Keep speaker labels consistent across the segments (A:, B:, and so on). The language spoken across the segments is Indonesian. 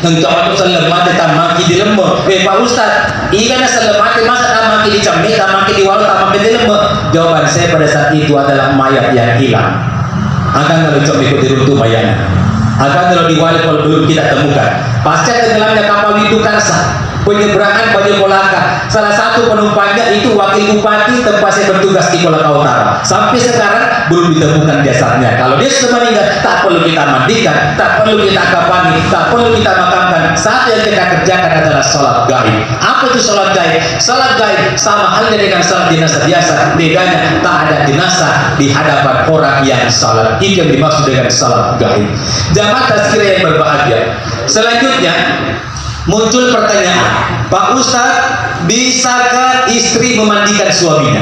A: engkau itu selemate tamaki di lemah. Pak Ustaz, ikan selemate masa tamaki di cemik, tamaki di walau, tamaki di lemah. Jawaban saya pada saat itu adalah mayat yang hilang. Akan kalau cemik itu diruntuh mayatnya. Akan kalau di walau kalau belum kita temukan. Pasca tenggelamnya kapal Witu Karsa, penyeberangan Banyu Kolaka, salah satu penumpangnya itu wakil bupati tempat saya bertugas di Kolaka Utara. Sampai sekarang belum ditemukan jasadnya. Kalau dia sudah meninggal, tak perlu kita mandikan, tak perlu kita kafani, tak perlu kita makamkan. Saat yang kita kerjakan adalah sholat gaib. Apa itu sholat gaib? Sholat gaib sama halnya dengan sholat jenazah biasa. Bedanya tak ada jenazah di hadapan orang yang sholat. Itu yang dimaksud dengan sholat gaib. Jamaah tazkirah yang berbahagia. Selanjutnya muncul pertanyaan, Pak Ustadz, bisakah istri memandikan suaminya?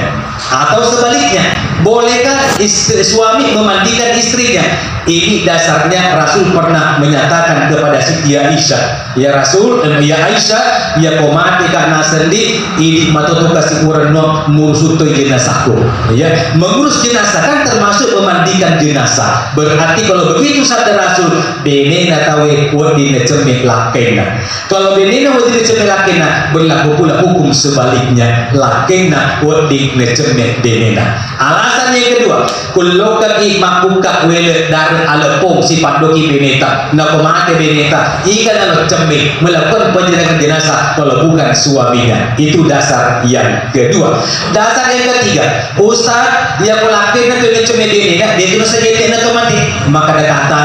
A: Atau sebaliknya, bolehkah suami memandikan istrinya? Ini dasarnya Rasul pernah menyatakan kepada Siti Aisyah, ya Rasul, ya Aisyah, ya komati kana sendi, ini matoto kasih urano murusuto jenazahku. Ya, mengurus jenazah kan termasuk memandikan jenazah. Berarti kalau begitu sabda Rasul, benena tawe wadine cemik lakena. Kalau benena wadine cemik lakena, berlaku pula hukum sebaliknya, lakena wadine cemik benena. Alasan yang kedua, kullokan ikmakuka wele dar alepong sifat doki beneta, nakomate beneta, ikan anak cemik melakukan penjenazah jenazah kalau bukan suaminya. Itu dasar yang kedua. Dasar yang ketiga, Ustaz, yang melakukan itu cemik beneta, dia itu saja tidak mati. Maka ada kata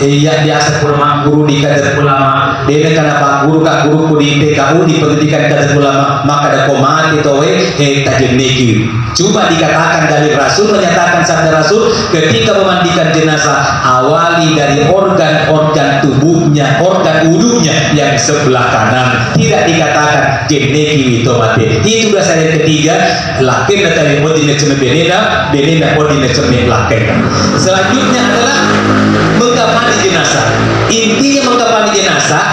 A: ya biasa ulama guru di kader ulama, dia kenapa guru kak guru di PKU di pendidikan kader ulama, maka ada komati towe tajemneki. Coba dikatakan dari Rasul, menyatakan sabda Rasul, ketika memandikan jenazah, awali dari organ-organ tubuhnya, organ wudhunya yang sebelah kanan. Tidak dikatakan jeneki witomate. Itu dasar yang ketiga, lakin dari odine ceme benena, benena odine ceme lakin. Selanjutnya adalah mengkafani jenazah. Intinya mengkafani jenazah,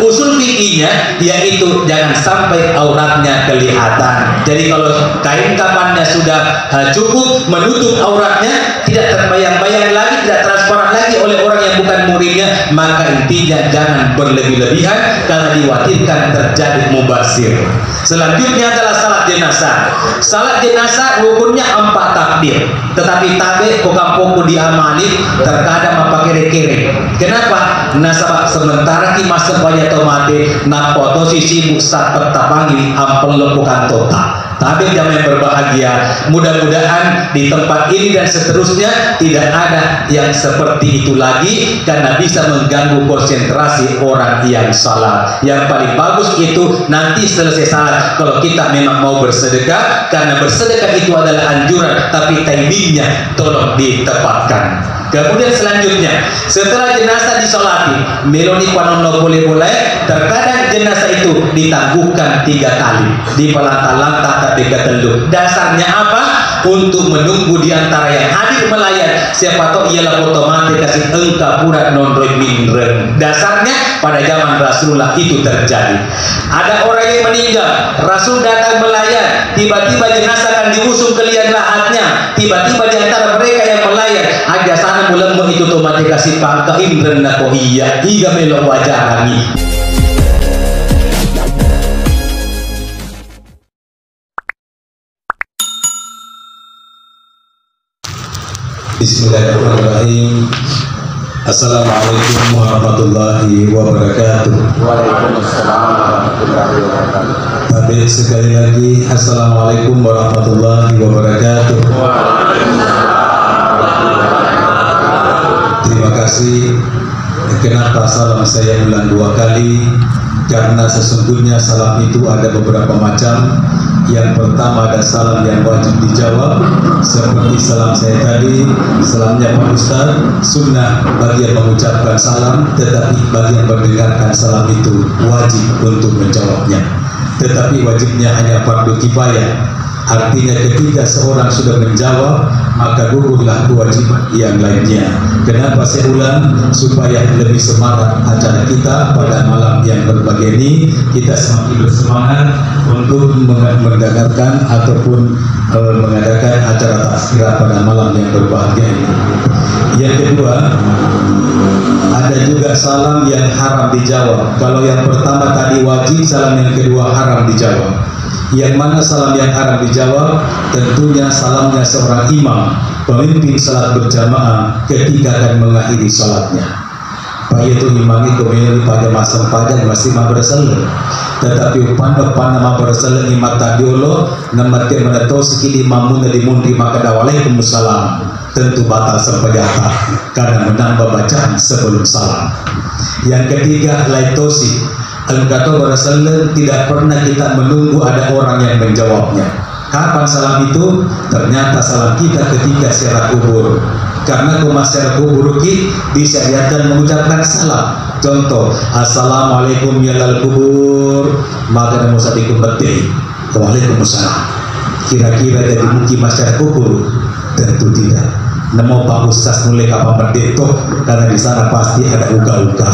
A: usul fikihnya yaitu jangan sampai auratnya kelihatan. Jadi kalau kain kafannya sudah cukup menutup auratnya, tidak terbayang-bayang lagi, tidak transparan lagi oleh orang yang bukan muridnya, maka intinya jangan berlebih-lebihan karena dikhawatirkan terjadi mubazir. Selanjutnya adalah salat jenazah. Salat jenazah hukumnya 4 takbir, tetapi tabe pokampoko diamali terkadang apa kere-kere. Kenapa? Nasabak sementara ki masa banyak tomate nak foto sisi mustak pertapangi ampel lepukan total. Tapi jamaah yang berbahagia, mudah-mudahan di tempat ini dan seterusnya tidak ada yang seperti itu lagi, karena bisa mengganggu konsentrasi orang yang salat. Yang paling bagus itu nanti selesai salat, kalau kita memang mau bersedekah, karena bersedekah itu adalah anjuran, tapi timingnya tolong ditepatkan. Kemudian selanjutnya, setelah jenazah disolati, meloni panono boleh-boleh, terkadang jenazah itu ditangguhkan 3 kali, dipelanta-lanta tapi ketelu. Dasarnya apa? Untuk menunggu di antara yang hadir melayat, siapa tahu ialah otomatis kasih engkau pura non-roy minren. Dasarnya pada zaman Rasulullah itu terjadi. Ada orang yang meninggal, Rasul datang melayat, tiba-tiba jenazah akan diusung ke liang lahatnya, tiba-tiba di antara mereka yang melayat ada sana mulai itu otomatis kasih pangka indren nako iya iga melok wajah kami.
B: Bismillahirrahmanirrahim. Assalamualaikum warahmatullahi wabarakatuh.
C: Waalaikumsalam warahmatullahi wabarakatuh.
B: Tapi sekali lagi assalamualaikum warahmatullahi wabarakatuh. Terima kasih. Kenapa salam saya ulang 2 kali? Karena sesungguhnya salam itu ada beberapa macam. Yang pertama ada salam yang wajib dijawab, seperti salam saya tadi, salamnya Pak Ustaz, sunnah bagi yang mengucapkan salam, tetapi bagi yang mendengarkan salam itu wajib untuk menjawabnya. Tetapi wajibnya hanya fardu kifayah. Artinya ketika seorang sudah menjawab, maka gugurlah kewajiban yang lainnya. Kenapa saya ulang? Supaya lebih semangat acara kita pada malam yang berbahagia ini kita semakin bersemangat untuk mendengarkan ataupun mengadakan acara tazkirah pada malam yang berbahagia ini. Yang kedua, ada juga salam yang haram dijawab. Kalau yang pertama tadi wajib, salam yang kedua haram dijawab. Yang mana salam yang haram dijawab? Tentunya salamnya seorang imam, pemimpin salat berjamaah ketika akan mengakhiri salatnya. Pak itu imam itu memilih pada masa pajak masih bersalah, tetapi pandok nama bersalah imam tadiolo nama te menato sekili mamun dari mundi maka waalaikumsalam tentu batal sempajata karena menambah bacaan sebelum salam. Yang ketiga, laitosi al-kato bersalah tidak pernah kita menunggu ada orang yang menjawabnya. Kapan salam itu? Ternyata salam kita ketika ziarah kubur. Karena kumasir kubur bisa dan mengucapkan salam. Contoh, assalamualaikum ya lal kubur, maka namun saat itu betul, waalaikumsalam. Kira-kira jadi mungkin masyarakat kubur? Tentu tidak. Namo Pak Ustaz mulai kapan berdetok, karena di sana pasti ada uga-uga.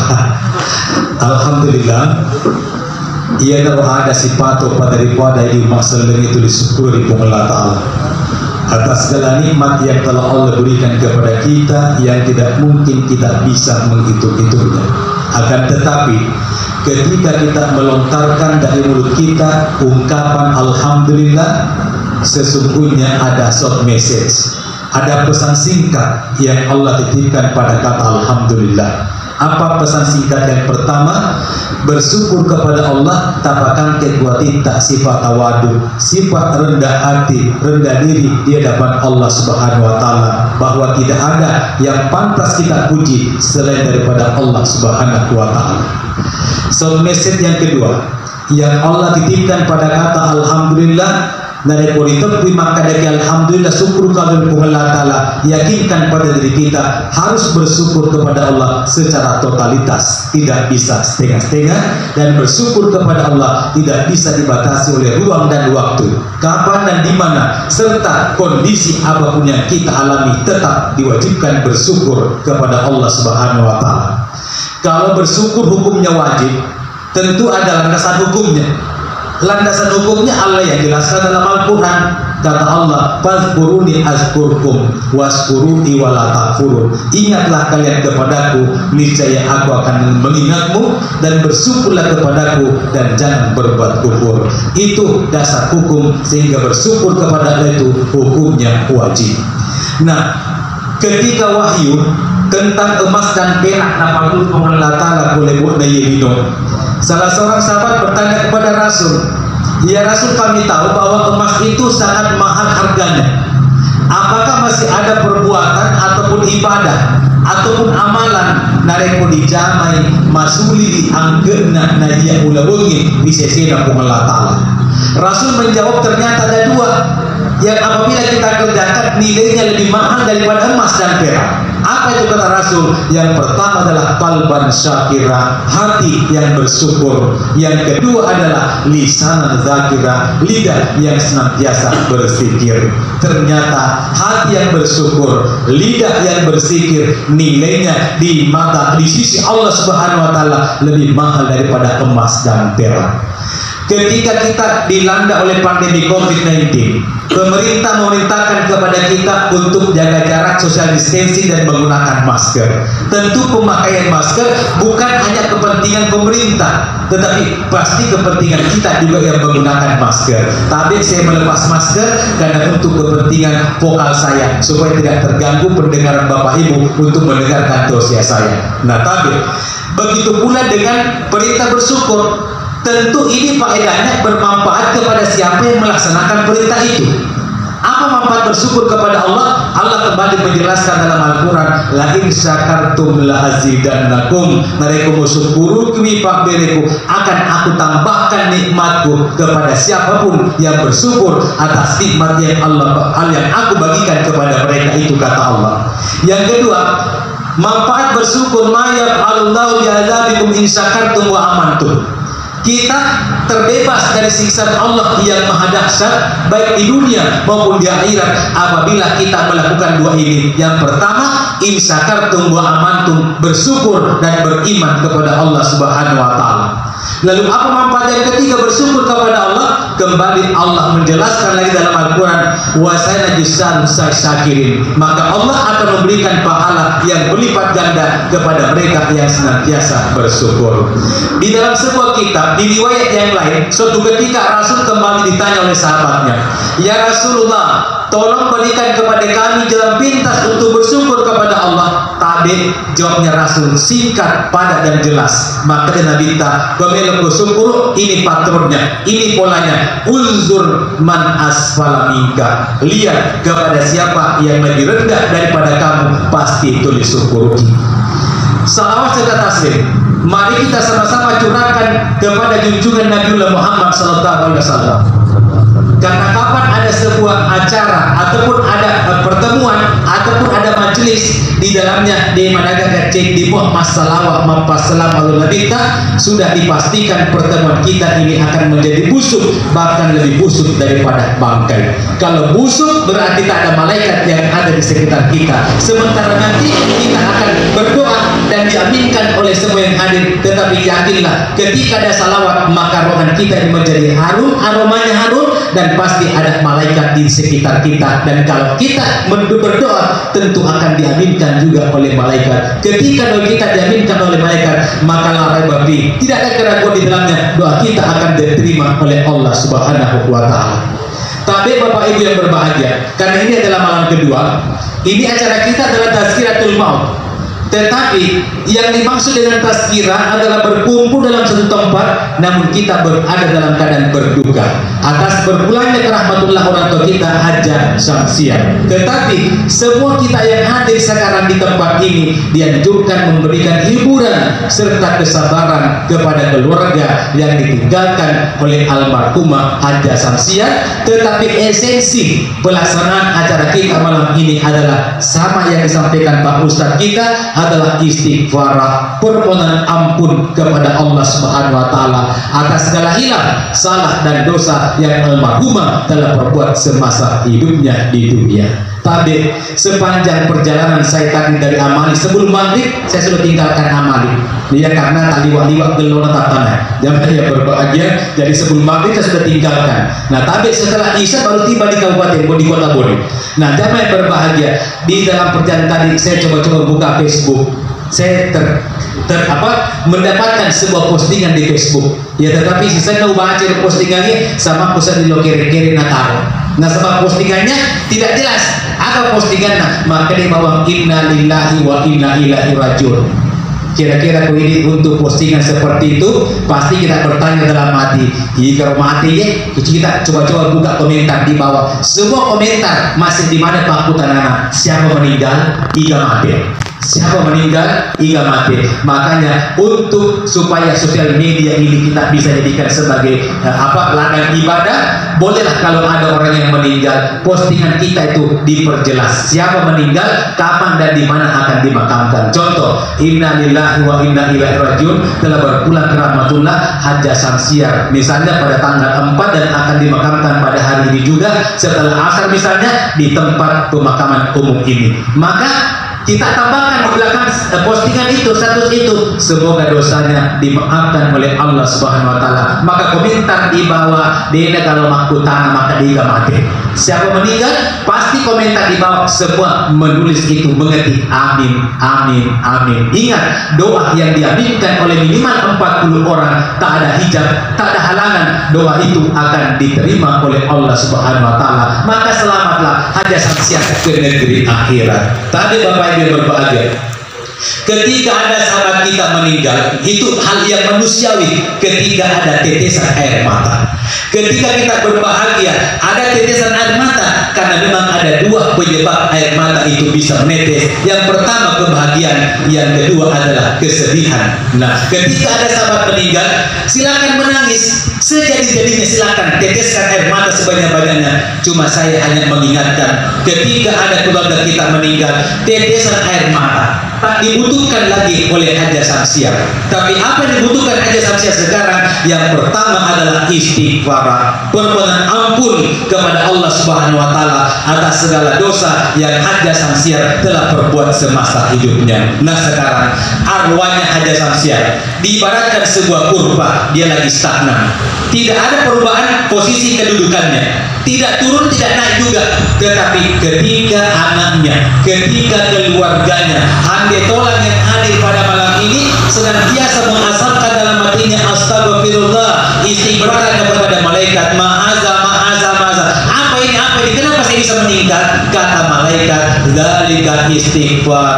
B: Alhamdulillah. Ia kalau ada sifat daripada di masalah itu disyukuri Allah Ta'ala atas segala nikmat yang telah Allah berikan kepada kita yang tidak mungkin kita bisa menghitung-hitungnya. Akan tetapi ketika kita melontarkan dari mulut kita ungkapan Alhamdulillah, sesungguhnya ada short message, ada pesan singkat yang Allah titipkan pada kata Alhamdulillah. Apa pesan singkat yang pertama? Bersyukur kepada Allah, tapakan kekuatan tak sifat tawadu, sifat rendah hati, rendah diri di hadapan Allah Subhanahu wa Ta'ala, bahwa tidak ada yang pantas kita puji selain daripada Allah Subhanahu wa Ta'ala. So message yang kedua yang Allah titipkan pada kata Alhamdulillah, dari politik maka dari alhamdulillah syukur kepada Allah Ta'ala, yakinkan pada diri kita harus bersyukur kepada Allah secara totalitas, tidak bisa setengah-setengah, dan bersyukur kepada Allah tidak bisa dibatasi oleh ruang dan waktu, kapan dan di mana, serta kondisi apapun yang kita alami, tetap diwajibkan bersyukur kepada Allah Subhanahu wa Ta'ala. Kalau bersyukur hukumnya wajib, tentu ada landasan hukumnya. Landasan hukumnya Allah yang jelaskan dalam Al-Quran. Kata Allah, fazkuruni azkurkum waskuruni wala takfurun. Ingatlah kalian kepadaku, niscaya aku akan mengingatmu, dan bersyukurlah kepadaku dan jangan berbuat kufur. Itu dasar hukum, sehingga bersyukur kepada Allah itu hukumnya wajib. Nah, ketika wahyu tentang emas dan perak napakul Allah Ta'ala boleh buat dayibino, salah seorang sahabat bertanya kepada Rasul, ya Rasul, kami tahu bahwa emas itu sangat mahal harganya. Apakah masih ada perbuatan ataupun ibadah ataupun amalan nareko dijamai masuli anggena naya ulawengi disesena Allah Ta'ala? Rasul menjawab, ternyata ada dua yang apabila kita kerjakan nilainya lebih mahal daripada emas dan perak. Apa itu kata Rasul? Yang pertama adalah qalban syakira, hati yang bersyukur. Yang kedua adalah lisanan zakira, lidah yang senantiasa berzikir. Ternyata hati yang bersyukur, lidah yang berzikir, nilainya di mata, di sisi Allah Subhanahu wa Ta'ala lebih mahal daripada emas dan perak. Ketika kita dilanda oleh pandemi COVID-19, pemerintah memerintahkan kepada kita untuk jaga jarak, social distancing, dan menggunakan masker. Tentu pemakaian masker bukan hanya kepentingan pemerintah, tetapi pasti kepentingan kita juga yang menggunakan masker. Tapi saya melepas masker karena untuk kepentingan vokal saya, supaya tidak terganggu pendengaran Bapak Ibu untuk mendengarkan tausiah saya. Nah, tapi begitu pula dengan perintah bersyukur. Tentu ini faedahnya bermanfaat kepada siapa yang melaksanakan perintah itu. Apa manfaat bersyukur kepada Allah? Allah kembali menjelaskan dalam Al-Quran, la in syakartum la azidannakum, mereka bersyukur kami pak bereku, akan aku tambahkan nikmatku kepada siapapun yang bersyukur atas nikmat yang yang aku bagikan kepada mereka itu, kata Allah. Yang kedua, manfaat bersyukur, ma yaf'alullahu bi'adzabikum in syakartum wa amantum. Kita terbebas dari siksaan Allah yang maha dahsyat baik di dunia maupun di akhirat apabila kita melakukan dua ini. Yang pertama,
A: in syakartum wa amantum, bersyukur dan beriman kepada Allah Subhanahu wa taala. Lalu apa manfaat yang ketiga bersyukur kepada Allah? Kembali Allah menjelaskan lagi dalam Al-Quran, wa sanajzil syakirin, maka Allah akan memberikan pahala yang berlipat ganda kepada mereka yang senantiasa bersyukur. Di dalam sebuah kitab, di riwayat yang lain, suatu ketika Rasul kembali ditanya oleh sahabatnya, ya Rasulullah, tolong berikan kepada kami jalan pintas untuk bersyukur kepada Allah. Tabe, jawabnya Rasul, singkat, padat dan jelas. Maka Nabi minta, "Kamu bersyukur, ini patronnya, ini polanya. Unzur man asfala minka." Lihat kepada siapa yang lebih rendah daripada kamu, pasti itu disyukuri. Salawat serta taslim, mari kita sama-sama curahkan kepada junjungan Nabiullah Muhammad SAW. Karena kapan ada sebuah acara ataupun ada pertemuan ataupun ada majelis di dalamnya di manakah cek di masalah mapasalam kita sudah dipastikan pertemuan kita ini akan menjadi busuk, bahkan lebih busuk daripada bangkai. Kalau busuk berarti tak ada malaikat yang ada di sekitar kita. Sementara nanti kita akan berdoa dan diaminkan oleh semua yang hadir. Tetapi yakinlah, ketika ada salawat maka rohan kita ini menjadi harum, aromanya harum, dan pasti ada malaikat di sekitar kita. Dan kalau kita berdoa tentu akan diaminkan juga oleh malaikat. Ketika doa kita diaminkan oleh malaikat, maka la raiba fi, tidak ada keraguan di dalamnya, doa kita akan diterima oleh Allah Subhanahu wa taala. Tapi Bapak Ibu yang berbahagia, karena ini adalah malam kedua, ini acara kita adalah tazkiratul maut. Tetapi yang dimaksud dengan tazkirah adalah berkumpul dalam satu tempat, namun kita berada dalam keadaan berduka atas berpulangnya rahmatullah orang tua kita Hajah Syamsiah. Tetapi semua kita yang hadir sekarang di tempat ini dianjurkan memberikan hiburan serta kesabaran kepada keluarga yang ditinggalkan oleh almarhumah Hajah Syamsiah. Tetapi esensi pelaksanaan acara kita malam ini adalah sama yang disampaikan Pak Ustadz kita, adalah istighfar, permohonan ampun kepada Allah Subhanahu wa taala atas segala hilang, salah dan dosa yang almarhumah telah perbuat semasa hidupnya di dunia. Tapi sepanjang perjalanan saya tadi dari Amali, sebelum maghrib saya sudah tinggalkan Amali. Ya, karena tadi liwat gelona tatana. Jamaah yang berbahagia, jadi sebelum maghrib saya sudah tinggalkan. Nah, tapi setelah Isya baru tiba di Kabupaten di Kota Bone. Nah, jamaah yang berbahagia, di dalam perjalanan tadi saya coba-coba buka Facebook. Saya mendapatkan sebuah postingan di Facebook. Ya, tetapi saya mau baca postingannya sama pusat di kiri-kiri Nataro. Nah, sama postingannya tidak jelas apa postingannya, maka di bawah inna lillahi wa inna ilaihi rajiun. Kira-kira ini untuk postingan seperti itu pasti kita bertanya dalam hati, jika mati ya, kita coba-coba buka komentar di bawah. Semua komentar masih di mana Pak Putanana, siapa meninggal, Iga mati. Siapa meninggal, Iga mati. Makanya untuk supaya sosial media ini kita bisa jadikan sebagai ladang ibadah, bolehlah kalau ada orang yang meninggal, postingan kita itu diperjelas siapa meninggal, kapan dan di mana akan dimakamkan. Contoh, inna lillahi wa inna ilaihi rajiun, telah berpulang ke rahmatullah Hajah Syamsiah misalnya pada tanggal 4 dan akan dimakamkan pada hari ini juga setelah asar misalnya di tempat pemakaman umum ini. Maka kita tambahkan di belakang postingan itu, status itu, semoga dosanya dimaafkan oleh Allah Subhanahu wa taala. Maka komentar di bawah, dia kalau makutana maka dia mati. Siapa meninggal, pasti komentar di bawah semua menulis itu, mengetik amin, amin, amin. Ingat, doa yang diaminkan oleh minimal 40 orang, tak ada hijab, tak ada halangan, doa itu akan diterima oleh Allah Subhanahu wa taala. Maka selamatlah Hajah Syamsiah ke negeri akhirat. Tadi Bapak Ibu berbahagia, ketika ada sahabat kita meninggal, itu hal yang manusiawi ketika ada tetesan air mata. Ketika kita berbahagia, ada tetesan air mata, karena memang ada dua penyebab air mata itu bisa menetes. Yang pertama kebahagiaan, yang kedua adalah kesedihan. Nah, ketika ada sahabat meninggal, silakan menangis sejadi-jadinya, silakan teteskan air mata sebanyak-banyaknya. Cuma saya hanya mengingatkan, ketika ada keluarga kita meninggal, tetesan air mata tak dibutuhkan lagi oleh Hajah Syamsiah. Tapi apa yang dibutuhkan Hajah Syamsiah sekarang? Yang pertama adalah istighfar. istighfar, permohonan ampun kepada Allah Subhanahu wa taala atas segala dosa yang Haja Samsiat telah perbuat semasa hidupnya. Nah sekarang arwahnya Haja Samsiat diibaratkan sebuah kurva, dia lagi stagnan. Tidak ada perubahan posisi kedudukannya, tidak turun tidak naik juga. Tetapi ketika anaknya, ketika keluarganya, handai tolang yang hadir pada malam ini senantiasa mengasapkan dalam hatinya astagfirullah, istighfar kepada malaikat, ma'aza ma'aza ma'aza. Apa ini? Kenapa saya bisa meningkat? Kata malaikat, dzalika istighfar,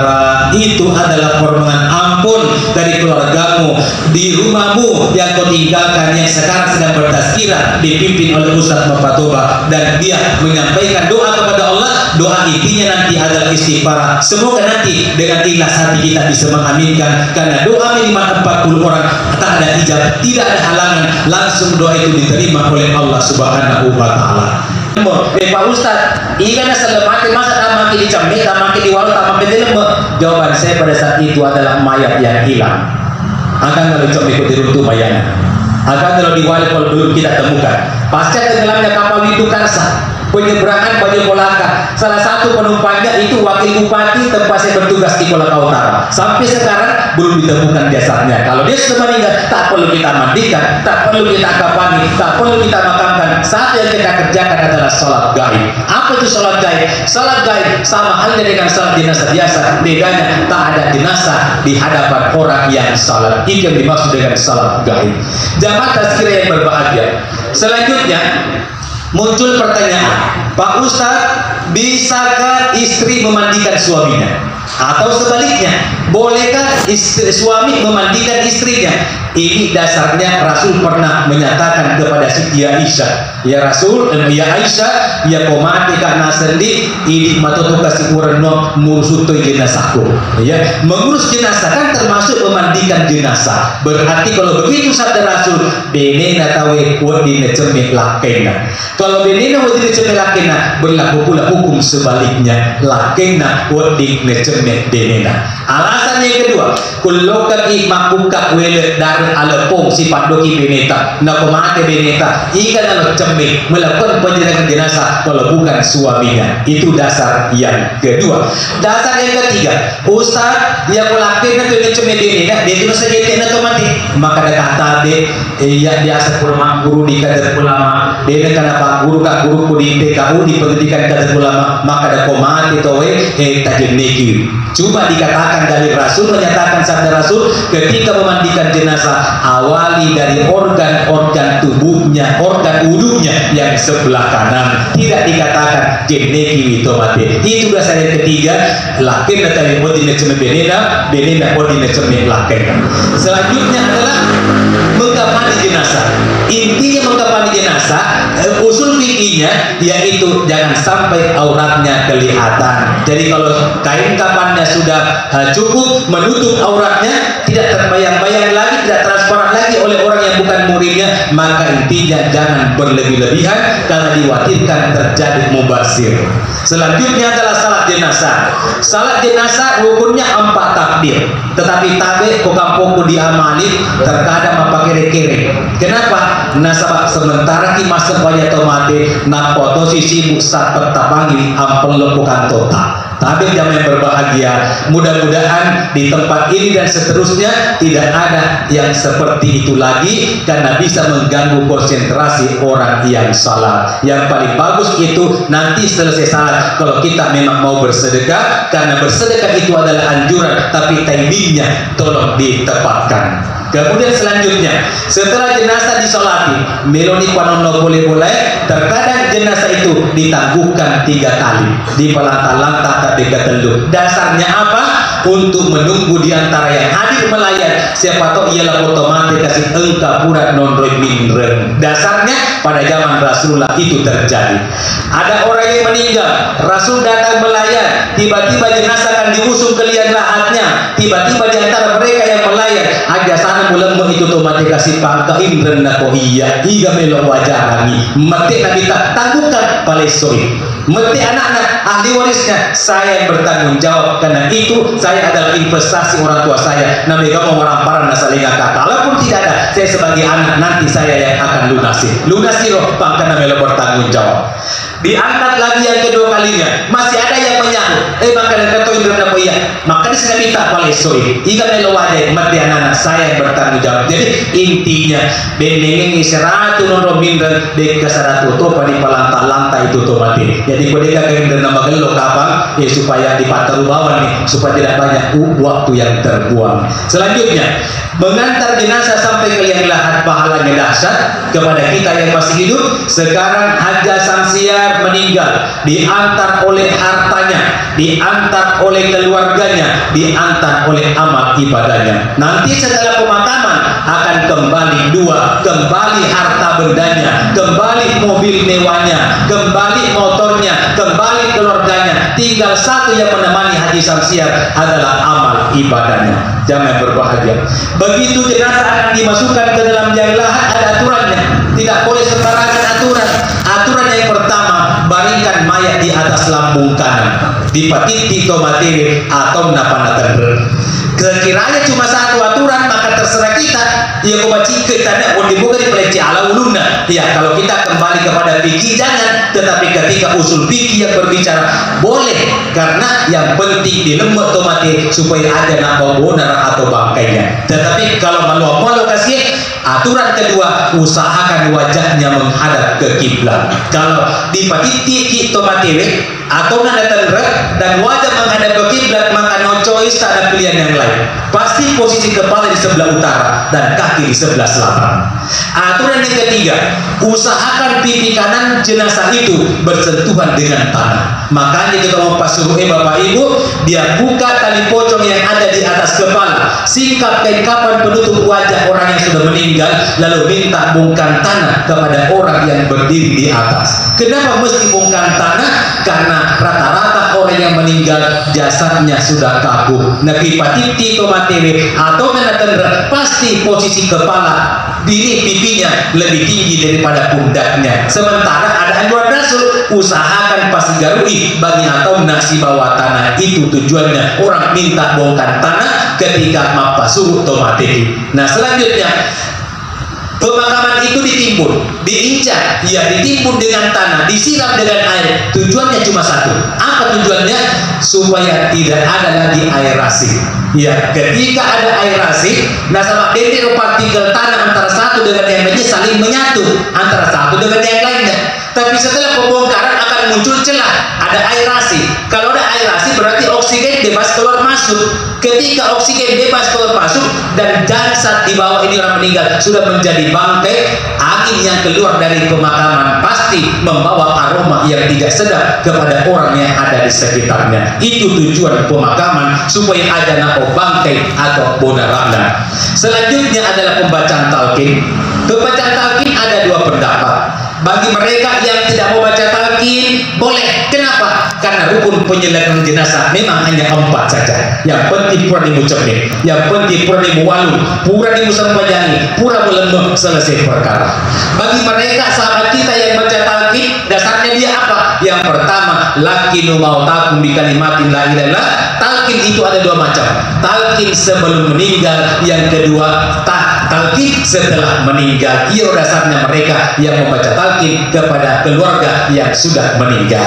A: itu adalah permohonan ampun dari keluargamu di rumahmu yang kau tinggalkan, yang sekarang sedang bertazkirah dipimpin oleh Ustaz Mafatoba, dan dia menyampaikan doa kepada Allah. Doa intinya nanti adalah istighfar. Semoga nanti dengan ikhlas hati kita bisa mengaminkan, karena doa minimal 40 orang, tak ada hijab, tidak ada halangan, langsung doa itu diterima oleh Allah Subhanahu wa taala. Pak Ustaz, ikan selemati masa tamaki dicambi, tamaki diwalu, tamaki dilembek. Jawaban saya pada saat itu adalah mayat yang hilang. Akan kalau dicambi ikut diruntuh mayatnya, akan kalau diwali kalau belum kita temukan. Pasca tenggelamnya kapal Windu Karsa, penyeberangan Banyu Kolaka, salah satu penumpangnya itu wakil bupati tempat saya bertugas di Kolaka Utara. Sampai sekarang belum ditemukan jasadnya. Kalau dia sudah meninggal, tak perlu kita mandikan, tak perlu kita kafani, tak perlu kita makamkan. Satu yang kita kerjakan adalah sholat gaib. Apa itu sholat gaib? Sholat gaib sama halnya dengan sholat jenazah biasa. Bedanya tak ada jenazah di hadapan orang yang sholat. Itu yang dimaksud dengan sholat gaib. Jamaah tazkirah yang berbahagia. Selanjutnya muncul pertanyaan, Pak Ustadz, bisakah istri memandikan suaminya? Atau sebaliknya, bolehkah suami memandikan istrinya? Ini dasarnya Rasul pernah menyatakan kepada Siti Aisyah, ya Rasul, ya Aisyah, ya komati karena sendi ini matoto kasih urno murusuto jenazahku. Ya, mengurus jenazah kan termasuk memandikan jenazah. Berarti kalau begitu sabda Rasul, benena tawe wadine cemik lakena. Kalau benena wadine cemik lakena, berlaku pula hukum sebaliknya, lakena wadine cemik benena. Alasan yang kedua, kulokat ikmakuka wele dar alepong si pandoki beneta, nakomate beneta, ikan anak cemik melakukan penjenazah jenazah kalau bukan suaminya. Itu dasar yang kedua. Dasar yang ketiga, Ustaz yang melakukan itu cemik beneta, dia itu saja tidak otomatis. Maka ada kata ya biasa ulama guru di kader ulama, dia karena pak guru kak guru di PKU di pendidikan kader ulama, maka ada komate towe tajem neki. Coba dikatakan dari Rasul, menyatakan sabda Rasul, ketika memandikan jenazah awali dari organ-organ tubuhnya, organ wudunya yang sebelah kanan, tidak dikatakan jeneki witomate. Itu dasar yang ketiga, lakin datang odine ceme benena odine ceme lakin. Selanjutnya adalah mengkafani jenazah. Intinya mengkafani jenazah, usul fikihnya yaitu jangan sampai auratnya kelihatan. Jadi kalau kain kafannya sudah cukup menutup auratnya, tidak terbayang-bayang lagi, tidak transparan lagi oleh orang yang bukan muridnya, maka intinya jangan berlebih-lebihan karena dikhawatirkan terjadi mubazir. Selanjutnya adalah salat jenazah. Salat jenazah hukumnya 4 takbir, tetapi tabe pokampoko diamali terkadang apa kere-kere. Kenapa? Nasabak sementara ki masa banyak tomate nak foto sisi musat pertapangi ampel lepukan tota. Tapi jamaah yang berbahagia, mudah-mudahan di tempat ini dan seterusnya tidak ada yang seperti itu lagi, karena bisa mengganggu konsentrasi orang yang salat. Yang paling bagus itu nanti selesai salat, kalau kita memang mau bersedekah, karena bersedekah itu adalah anjuran, tapi timingnya tolong ditepatkan. Kemudian selanjutnya, setelah jenazah disolati, meloni panono boleh-boleh, terkadang jenazah itu ditangguhkan 3 kali, dipelantah-lantah ketika teluk. Dasarnya apa? Untuk menunggu diantara yang hadir melayat, siapa tahu ialah otomatis kasih engkapura non-roy minren. Dasarnya pada zaman Rasulullah itu terjadi. Ada orang yang meninggal, Rasul datang melayat, tiba-tiba jenazah akan diusung ke liang lahatnya, tiba-tiba diantara mereka yang melayat aja sana mulai itu otomatis kasih pangka indren nako iya iga melok wajah kami mati nabi tak tangguhkan palesoi. Mesti anak-anak ahli warisnya saya yang bertanggung jawab, karena itu saya adalah investasi orang tua saya. Nabi kamu orang para nasalinga kata, kalaupun tidak ada saya sebagai anak nanti saya yang akan lunasi roh pangkana melo bertanggung jawab. Diangkat lagi yang kedua kalinya, masih ada yang menyahut, maka kata indra apa iya, maka dia sudah minta palesoi, iga melo wajah mati anak saya yang bertanggung jawab. Jadi intinya bendengen iseratu noro mindran dek kasaratu to pani palanta itu to mati. Jadi kodeka kain nama gelo kapal ya supaya dipataru bawah nih supaya tidak banyak waktu yang terbuang. Selanjutnya mengantar jenazah sampai ke liang lahat pahalanya dahsyat kepada kita yang masih hidup. Sekarang Haja Samsiar meninggal, diantar oleh hartanya, diantar oleh keluarganya, diantar oleh amal ibadahnya. Nanti setelah pemakaman akan kembali dua, kembali harta bendanya, kembali mobil mewahnya, kembali motornya, kembali keluarganya. Tinggal satu yang menemani Haji Samsiar adalah amal ibadahnya. Jangan berbahagia. Begitu jenazah akan dimasukkan ke dalam liang lahat, ada aturannya. Tidak boleh sembarangan aturan. Aturan yang pertama, baringkan mayat di atas lambung kanan, di patiti tomatiri atau napanakan. Sekiranya cuma satu aturan, maka terserah kita. Ya kau baca kita mau dibuka di peleci ala uluna. Ya kalau kita kembali kepada fikih jangan, tetapi ketika usul fikih yang berbicara boleh, karena yang penting di lembut tomati supaya ada nama bonar atau bangkainya. Tetapi kalau malu kasih aturan kedua, usahakan wajahnya menghadap ke kiblat. Kalau di patiti tomati atau nada tenrek dan wajah menghadap ke kiblat, maka no choice, tak ada pilihan yang lain. Pasti posisi kepala di sebelah utara dan kaki di sebelah selatan. Aturan yang ketiga, usahakan pipi kanan jenazah itu bersentuhan dengan tanah. Makanya kita mau pasuruh Bapak Ibu, dia buka tali pocong yang ada di atas kepala, singkap kain kapan penutup wajah orang yang sudah meninggal, lalu minta bongkar tanah kepada orang yang berdiri di atas. Kenapa mesti bongkar tanah? Karena rata-rata orang yang meninggal jasadnya sudah kaku. Nabi patiti tomatiri atau menatendra, pasti posisi kepala diri pipinya lebih tinggi daripada pundaknya. Sementara ada anjuran Rasul, usahakan pasti garui bagi atau nasi bawah tanah. Itu tujuannya orang minta bongkar tanah ketika mapasuruh tomatiri. Nah selanjutnya, pemakaman itu ditimbun, diinjak, ya ditimbun dengan tanah, disiram dengan air. Tujuannya cuma satu. Apa tujuannya? Supaya tidak ada lagi aerasi. Ya, ketika ada aerasi, nah sama dendeng partikel tanah antara satu dengan yang lainnya saling menyatu antara satu dengan yang lainnya. Tapi setelah pembongkaran akan muncul celah, ada aerasi. Kalau ada aerasi berarti oksigen bebas keluar masuk. Ketika oksigen bebas keluar masuk dan jasad di bawah ini orang meninggal sudah menjadi bangkai, angin yang keluar dari pemakaman pasti membawa aroma yang tidak sedap kepada orang yang ada di sekitarnya. Itu tujuan pemakaman, supaya ada nama bangkai atau bonaranda. Selanjutnya adalah pembacaan talqin. Pembacaan talqin ada dua pendapat. Bagi mereka yang tidak mau baca talqin, boleh. Kenapa? Karena rukun penyelenggaraan jenazah memang hanya 4 saja. Yang penting pura dimucapin, yang penting pura dimuwalu, pura dimusampajangi, pura melembut, selesai perkara. Bagi mereka sahabat kita yang baca talqin, dasarnya dia apa? Yang pertama, lakinu mautakum bi kalimatin la ilaha illallah. Talqin itu ada dua macam. Talqin sebelum meninggal, yang kedua talqin setelah meninggal. Ia dasarnya mereka yang membaca talqin kepada keluarga yang sudah meninggal.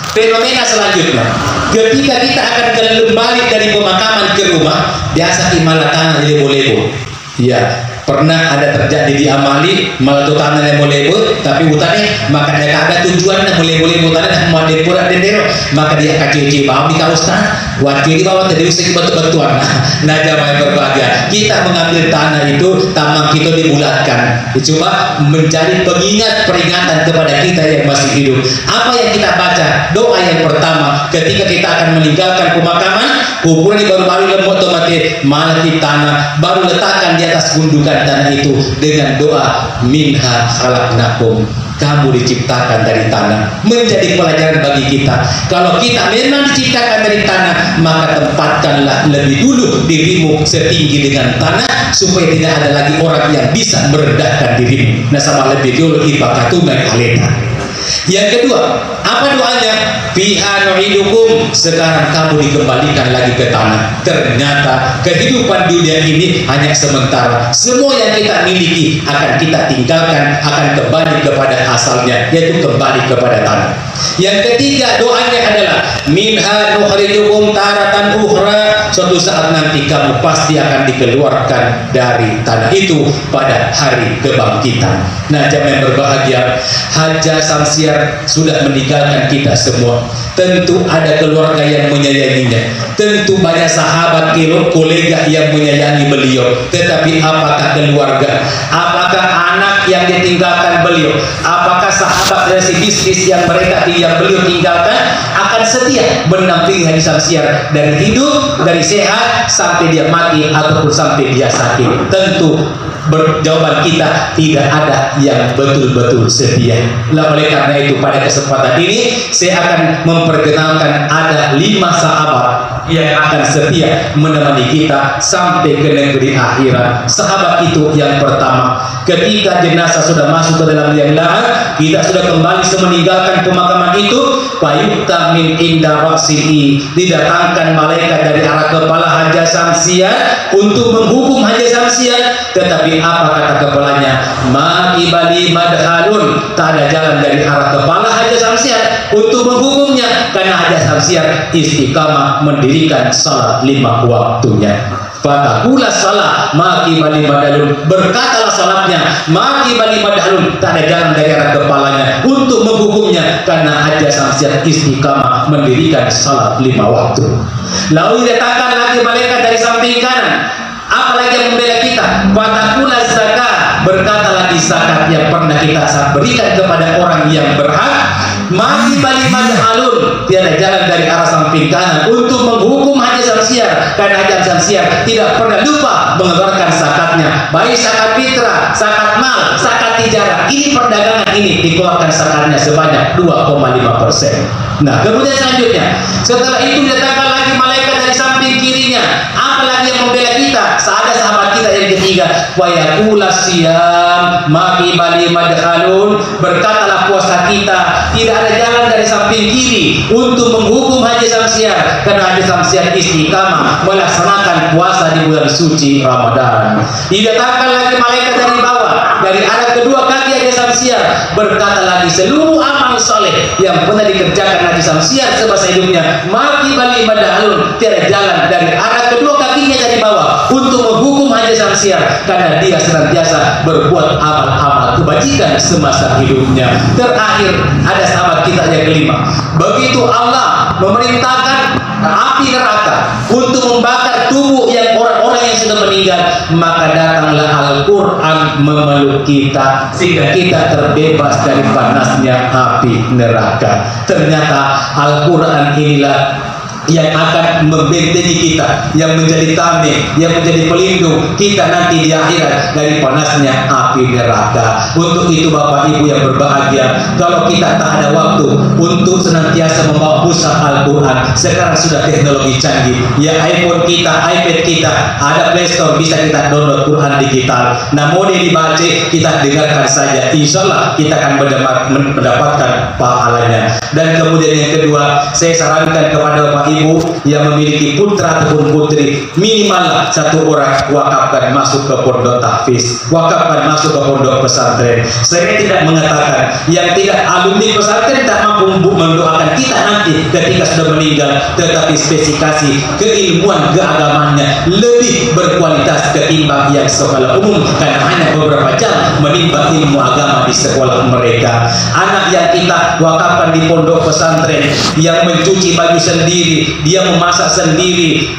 A: Fenomena selanjutnya, ketika kita akan kembali dari pemakaman ke rumah, biasa imalatan lebo-lebo. Ya, pernah ada terjadi di Amali malah tanah lebo-lebo, tapi hutannya maka dia ada tujuan lebo-lebo hutannya mau depura dendero, maka dia kacil-kacil bawah di kawasan wakil di bawah tadi bisa betul-betulan. Nah jamaah berbahagia, kita mengambil tanah itu tamak kita dibulatkan, cuma menjadi pengingat peringatan kepada kita yang masih hidup. Apa yang kita baca? Doa yang pertama ketika kita akan meninggalkan pemakaman, kuburan baru-baru lemot otomatis malaki tanah, baru letakkan di atas gundukan tanah itu dengan doa minha khalaqnakum, kamu diciptakan dari tanah. Menjadi pelajaran bagi kita, kalau kita memang diciptakan dari tanah, maka tempatkanlah lebih dulu dirimu setinggi dengan tanah, supaya tidak ada lagi orang yang bisa merendahkan dirimu. Nah sama lebih dulu ibakatuna kaleta. Yang kedua, Apa doanya? Fiha nu'idukum, sekarang kamu dikembalikan lagi ke tanah. Ternyata kehidupan dunia ini hanya sementara. Semua yang kita miliki akan kita tinggalkan, akan kembali kepada asalnya, yaitu kembali kepada tanah. Yang ketiga doanya adalah minha nukhrijukum taratan ukhra, suatu saat nanti kamu pasti akan dikeluarkan dari tanah itu pada hari kebangkitan. Nah, jamaah yang berbahagia, Haja Samsiar sudah meninggalkan kita semua. Tentu ada keluarga yang menyayanginya, tentu banyak sahabat kolega yang menyayangi beliau. Tetapi apakah keluarga, apakah anak yang ditinggalkan beliau, apakah sahabat dari bisnis yang beliau tinggalkan akan setia mendampingi Haji Samsiar dari hidup, dari sehat sampai dia mati ataupun sampai dia sakit? Tentu jawaban kita tidak ada yang betul-betul setia. Oleh karena itu pada kesempatan ini saya akan memperkenalkan ada 5 sahabat yang akan setia menemani kita sampai ke negeri akhirat. Sahabat itu yang pertama, ketika jenazah sudah masuk ke dalam liang lahat, kita sudah kembali meninggalkan pemakaman itu, fayukta min inda rasi'i, didatangkan malaikat dari arah kepala Haji Samsiar untuk menghukum Haji Samsiar. Tetapi apa kata kepalanya? Ma ibali madhalun, tak ada jalan dari arah kepala Haji Samsiar untuk menghukumnya, karena Haji Samsiar istiqamah mendirikan salat 5 waktunya. Fatakula salat maki bali madalun, berkatalah salatnya maki bali madalun, tak ada jalan dari arah kepalanya untuk menghukumnya, karena Haji Samsiar istiqamah mendirikan salat 5 waktu. Lalu didatangkan lagi malaikat dari samping kanan, apalagi yang membela kita? Fatakula zakat, berkata lagi zakat yang pernah kita berikan kepada orang yang berhak. Maki bali madhalun, tiada jalan dari arah samping kanan untuk menghukum Haji Samsiar, karena Haji Samsiar tidak pernah lupa mengeluarkan zakatnya, baik zakat fitrah, zakat mal, zakat tijarah. Ini perdagangan ini dikeluarkan zakatnya sebanyak 2,5%. Nah, kemudian selanjutnya setelah itu datangkan lagi malaikat dari samping kirinya, apalagi yang membela kita? Ada sahabat kita yang ketiga, wa yaqula siyam maki bali madhalun, berkatalah puasa kita, tidak ada jalan dari samping kiri untuk menghukum Haji Samsiar, karena Haji Samsiar istiqamah melaksanakan puasa di bulan suci Ramadan. Didatangkan lagi malaikat dari bawah, dari arah kedua kaki Haji Samsiar, berkata lagi seluruh amal soleh yang pernah dikerjakan Haji Samsiar semasa hidupnya, maki bali madhalun, tiada jalan dari arah kedua kakinya dari bawah untuk menghukum Haji Samsiar, karena dia senantiasa berbuat amal-amal kebajikan semasa hidupnya. Terakhir ada sahabat kita yang kelima, begitu Allah memerintahkan api neraka untuk membakar tubuh yang orang-orang yang sudah meninggal, maka datanglah Al-Quran memeluk kita sehingga kita terbebas dari panasnya api neraka. Ternyata Al-Quran inilah yang akan membentengi kita, yang menjadi tameng, yang menjadi pelindung kita nanti di akhirat dari panasnya api neraka. Untuk itu Bapak Ibu yang berbahagia, kalau kita tak ada waktu untuk senantiasa membawa pusat Al-Quran, sekarang sudah teknologi canggih, ya iPhone kita, iPad kita, ada Play Store, bisa kita download Quran digital. Namun ini dibaca, kita dengarkan saja, insya Allah kita akan mendapatkan pahalanya. Dan kemudian yang kedua, saya sarankan kepada Bapak Ibu yang memiliki putra ataupun putri, minimal 1 orang wakafkan masuk ke pondok tahfiz, wakafkan masuk ke pondok pesantren. Saya tidak mengatakan yang tidak alumni pesantren tak mampu mendoakan kita nanti ketika sudah meninggal, tetapi spesifikasi keilmuan keagamannya lebih berkualitas ketimbang yang sekolah umum, karena hanya beberapa jam menimba ilmu agama di sekolah mereka. Anak yang kita wakafkan di pondok pesantren, yang mencuci baju sendiri, dia memasak sendiri,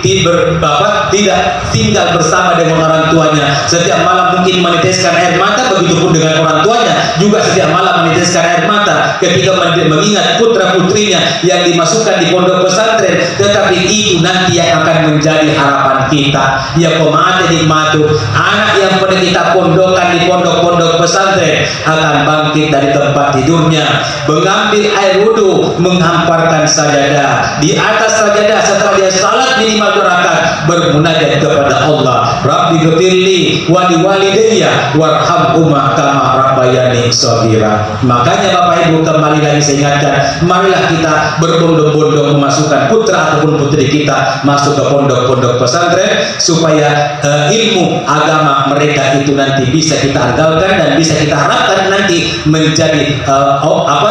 A: tidak tinggal bersama dengan orang tuanya, setiap malam mungkin meneteskan air mata, begitupun dengan orang tuanya juga setiap malam meneteskan air mata ketika mengingat putra putrinya yang dimasukkan di pondok pesantren. Tetapi itu nanti yang akan menjadi harapan kita, ya pemate nikmatu, anak yang pernah kita pondokkan di pondok-pondok pesantren akan bangkit dari tempat tidurnya, mengambil air wudhu, menghamparkan sajadah. Di atas sajadah setelah dia salat minimal 2 rakaat, bermunajat kepada Allah, Rabbi ghfirli wa liwalidayya warhamhuma kama rabbayani shaghira. Makanya Bapak Ibu, kembali lagi saya ingatkan, marilah kita berbondong-bondong memasukkan putra ataupun putri kita masuk ke pondok-pondok pesantren, supaya ilmu agama mereka itu nanti bisa kita andalkan dan bisa kita harapkan nanti menjadi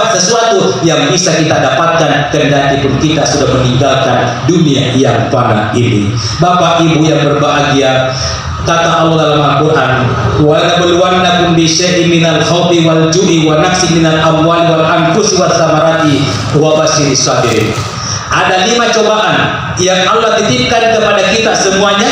A: sesuatu yang bisa kita dapatkan kendati pun kita sudah meninggalkan dunia yang fana ini. Bapak Ibu yang berbahagia, kata Allah dalam Al-Quran, wa nabluwannakum bisyai'in minal khawfi wal ju'i wa naqsin minal amwali wal anfusi was samarati wa basyiris sabirin. Ada 5 cobaan yang Allah titipkan kepada kita semuanya.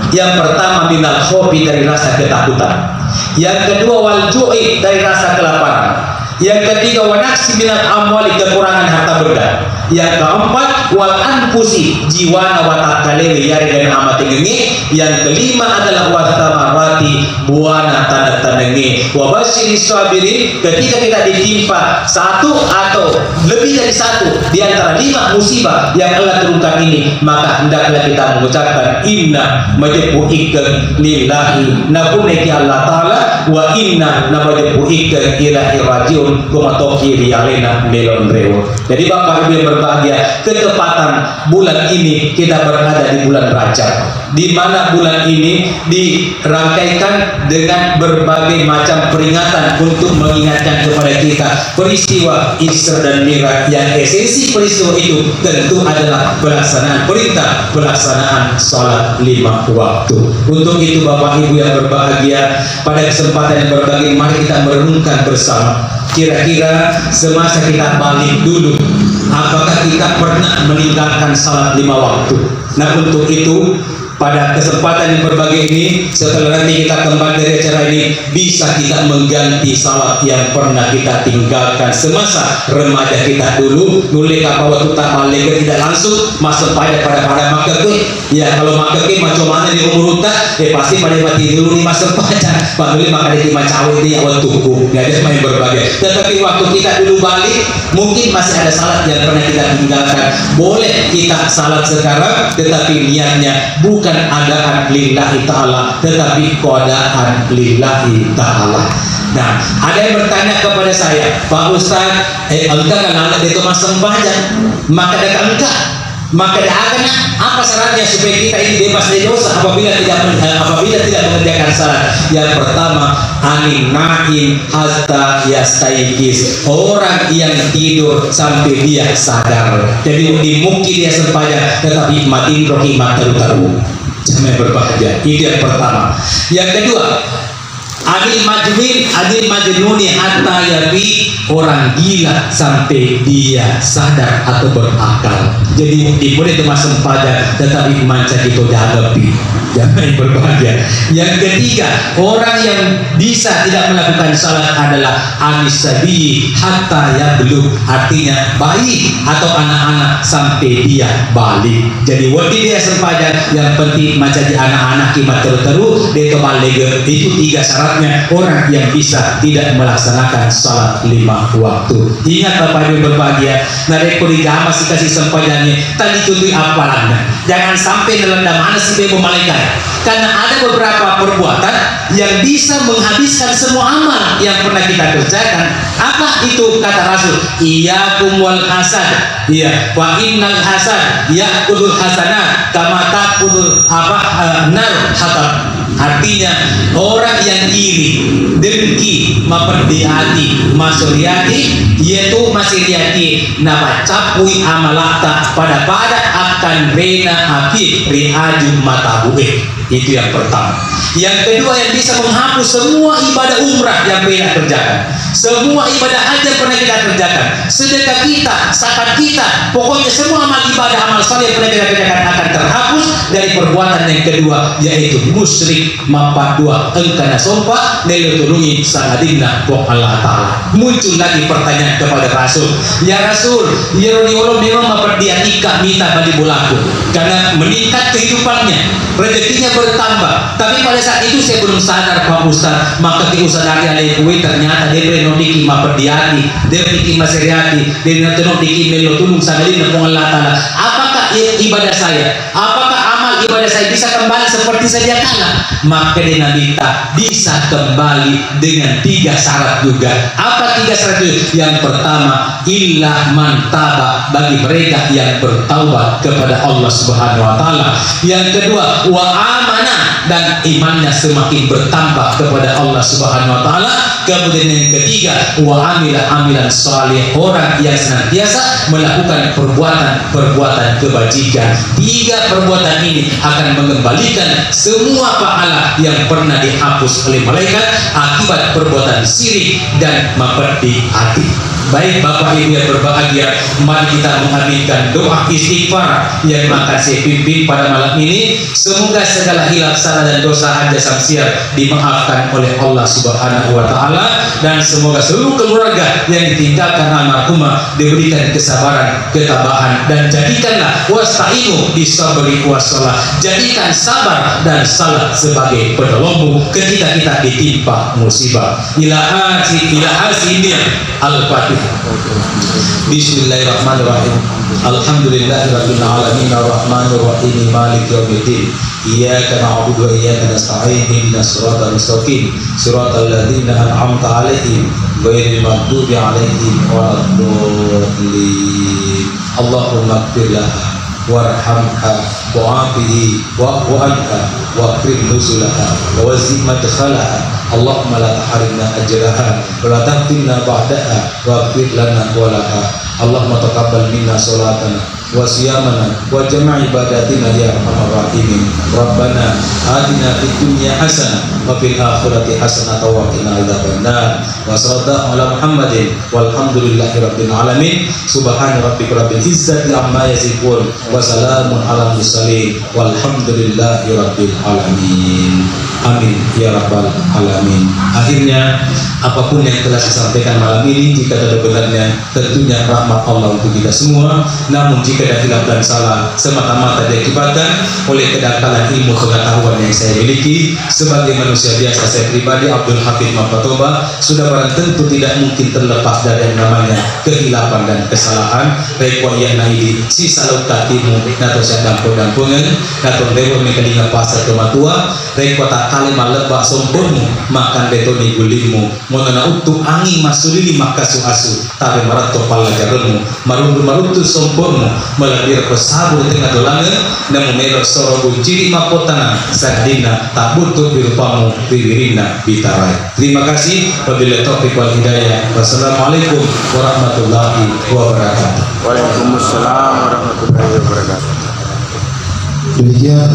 A: Yang pertama minal khawfi, dari rasa ketakutan. Yang kedua wal ju'i, dari rasa kelaparan. Yang ketiga wa naqsin minal amwali, kekurangan harta benda. Yang keempat wal anfusi, jiwa nawata kalewi yari dan amat tengengi. Yang kelima adalah wasamarati, buana tanda tengengi. Wa basyiris sabirin, ketika kita ditimpa satu atau lebih dari satu di antara 5 musibah yang Allah turunkan ini, maka hendaklah kita mengucapkan inna majbu ikkan lillahi nakuneki Allah Ta'ala wa inna majbu ikkan ilahi rajiun kumatokiri alena melon rewo. Jadi Bapak Ibu yang berbahagia, ketepatan bulan ini kita berada di bulan Rajab, di mana bulan ini dirangkaikan dengan berbagai macam peringatan untuk mengingatkan kepada kita peristiwa Isra dan Mi'raj, yang esensi peristiwa itu tentu adalah pelaksanaan perintah, pelaksanaan salat 5 waktu. Untuk itu Bapak Ibu yang berbahagia, pada kesempatan yang berbahagia mari kita merenungkan bersama, kira-kira semasa kita balik dulu, apakah kita pernah meninggalkan salat 5 waktu? Nah, untuk itu pada kesempatan yang berbahagia ini, setelah nanti kita kembali dari acara ini, bisa kita mengganti salat yang pernah kita tinggalkan semasa remaja kita dulu. Nulik apa waktu tak balik tidak langsung masuk pada maka ke ya, kalau maka ke macam mana di umur tak pasti pada mati dulu nih masuk pada padahal maka di cawe ini awal tuku ya, ada main berbagai. Tetapi waktu kita dulu balik, mungkin masih ada salat yang pernah kita tinggalkan, boleh kita salat sekarang, tetapi niatnya bukan adaan lillahi ta'ala, tetapi kodaan lillahi ta'ala. Nah, ada yang bertanya kepada saya, Pak Ustaz, engkau kan anak itu mas sembahyang, maka ada engkau, maka ada apa syaratnya supaya kita ini bebas dari dosa apabila tidak mengerjakan syarat? Yang pertama, anin naim hatta yastaikis, orang yang tidur sampai dia sadar. Jadi mungkin dia sembahyang tetapi mati rohi mataru. Jangan berbahagia. Itu yang pertama. Yang kedua, adil majnuni hatta yabi, orang gila sampai dia sadar atau berakal. Jadi boleh itu masuk pada, tetapi manca itu dihadapi. Jangan berbahagia. Yang ketiga, orang yang bisa tidak melakukan salat adalah anisabi hatta yablugh, artinya bayi atau anak-anak sampai dia balik. Jadi waktu dia sembahyang, yang penting macam di anak-anak kimat terus dia kembali. Itu 3 syaratnya orang yang bisa tidak melaksanakan salat 5 waktu. Ingat Bapak Ibu berbahagia, dari poligama sih kasih sembahyangnya tadi tutui apalanya. Jangan sampai nelenda mana sih bebo malaikat. Karena ada beberapa perbuatan yang bisa menghabiskan semua amal yang pernah kita kerjakan. Apa itu kata Rasul? Iyyakum wal hasad. Iya, wa innal hasad ya'kulul hasanat kama ta'kulul nar hatab. Artinya orang yang iri, dengki, memperdihati, masuriati, yaitu masih riati, nama capui amalata pada akan rena api riaju matabueh. Itu yang pertama. Yang kedua, yang bisa menghapus semua ibadah umrah yang pernah kerjakan. Semua ibadah haji pernah kita kerjakan, sedekah kita, zakat kita, pokoknya semua amal ibadah, amal saleh pernah kita kerjakan akan terhapus dari perbuatan yang kedua, yaitu musyrik mapat dua engkana sompa nelo tulungi sangadina wa Allah Ta'ala. Muncul lagi pertanyaan kepada Rasul, ya Rasul, ya Rasulullah memang memperdiatika minta balik bolaku karena meningkat kehidupannya, rezekinya bertambah, tapi pada saat itu saya belum sadar Pak Ustaz, maka ketika sadari alai kue ternyata dia renodiki memperdiati, dia bikin maseriati, dia renodiki melo tulung sangadina wa Allah Ta'ala. Apakah ibadah saya, apakah amal ibadah saya bisa kembali seperti sedia kala? Maka dia minta bisa kembali dengan 3 syarat juga. Apa 3 syarat itu? Yang pertama, illa man taba, bagi mereka yang bertaubat kepada Allah Subhanahu wa Ta'ala. Yang kedua, wa amana, dan imannya semakin bertambah kepada Allah Subhanahu wa Ta'ala. Kemudian yang ketiga, wa amila amilan salih, orang yang senantiasa melakukan perbuatan kebajikan. 3 perbuatan ini akan mengembalikan semua pahala yang pernah dihapus oleh malaikat akibat perbuatan syirik dan memperdi hati. Baik Bapak Ibu yang berbahagia, mari kita mengaminkan doa istighfar yang akan saya pimpin pada malam ini. Semoga segala hilaf, salah dan dosa hajat samsiar dimaafkan oleh Allah Subhanahu wa Ta'ala, dan semoga seluruh keluarga yang ditinggalkan almarhumah diberikan kesabaran, ketabahan, dan jadikanlah wasta'inu bisabri wassalah, jadikan sabar dan salat sebagai penolongmu ketika kita ditimpa musibah. Ila asini al-fatihah. Bismillahirrahmanirrahim. Alhamdulillahirabbil alamin arrahmanir rahim maliki yaumiddin. Iyyaka na'budu wa iyyaka nasta'in ihdinas siratal mustaqim siratal ladzina an'amta 'alaihim ghairil maghdubi 'alaihim waladdallin. Allahumma ighfir laha warhamha wa'afihi wa'fu anha wa'krim nuzulaha wa wazid madkhalaha. Allahumma la tahrimna ajraha wa la taftinna ba'daha waghfir lana wa laha. Allahumma taqabbal minna salatana wa siyamana wa jama' ibadatina ya arhamar rahimin. Rabbana atina fid dunya hasanah wa fil akhirati hasanah wa qina adzabannar. Wa sallallahu ala Muhammadin walhamdulillahi rabbil alamin. Subhana rabbika rabbil izzati amma yasifun wa salamun ala mursalin walhamdulillahi rabbil alamin. Amin ya rabbal alamin. Akhirnya apapun yang telah saya sampaikan malam ini, jika ada benarnya tentunya rahmat Allah untuk kita semua. Namun jika ada hilaf dan salah, semata-mata diakibatkan oleh kedangkalan ilmu pengetahuan yang saya miliki sebagai manusia biasa. Saya pribadi Abdul Hafid Mapatoba sudah barang tentu tidak mungkin terlepas dari yang namanya kehilafan dan kesalahan. Rekwa yang naidi sisa laut katimu nato sedang podampungan nato dewa mekalinga pasar kematua rekwa tak kalimah lebak sompurmu makan betoni gulimu monona utuh angin masulili makasu asu tapi marato pala jarunmu marundu marutu sompurmu melabir pesabu di tengah dolangan namu melok sorogu ciri mapotana sadina tak butuh birupamu biwirina bitarai. Terima kasih. Wabillahi taufiq wal hidayah. Wassalamualaikum warahmatullahi wabarakatuh.
C: Waalaikumsalam warahmatullahi wabarakatuh.
B: Demikian